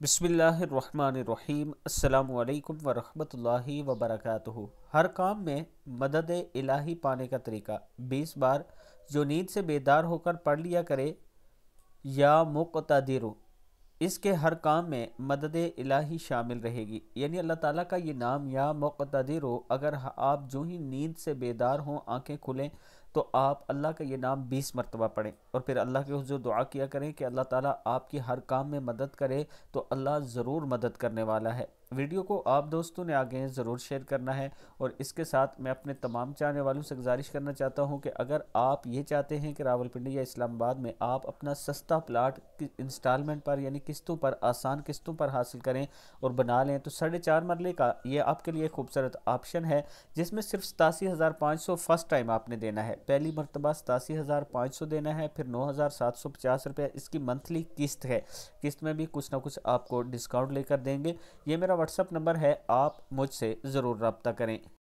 बिस्मिल्लाहिर्रहमानिर्रहीम। अस्सलामु अलैकुम वरहमतुल्लाहि वबरकातुहू। हर काम में मदद इलाही पाने का तरीका 20 बार जो नींद से बेदार होकर पढ़ लिया करे या मुक़तदिरु। इसके हर काम में मदद इलाही शामिल रहेगी, यानी अल्लाह ताला का ये नाम या मुक़तदिरु अगर आप जो ही नींद से बेदार हों, आंखें खुलें, तो आप अल्लाह का ये नाम 20 मरतबा पढ़ें और फिर अल्लाह के हुज़ूर दुआ किया करें कि अल्लाह ताला आपकी हर काम में मदद करे, तो अल्लाह ज़रूर मदद करने वाला है। वीडियो को आप दोस्तों ने आगे ज़रूर शेयर करना है और इसके साथ मैं अपने तमाम चाहने वालों से गुजारिश करना चाहता हूं कि अगर आप ये चाहते हैं कि रावलपिंडी या इस्लामाबाद में आप अपना सस्ता प्लाट इंस्टॉलमेंट पर यानी किस्तों पर, आसान किस्तों पर हासिल करें और बना लें, तो 4.5 मरले का ये आपके लिए खूबसूरत ऑप्शन है, जिसमें सिर्फ 87,500 फर्स्ट टाइम आपने देना है। पहली मरतबा 87,500 देना है, फिर 9,750 रुपये इसकी मंथली किस्त है। किस्त में भी कुछ ना कुछ आपको डिस्काउंट लेकर देंगे। ये मेरा व्हाट्सअप नंबर है, आप मुझसे ज़रूर रब्ता करें।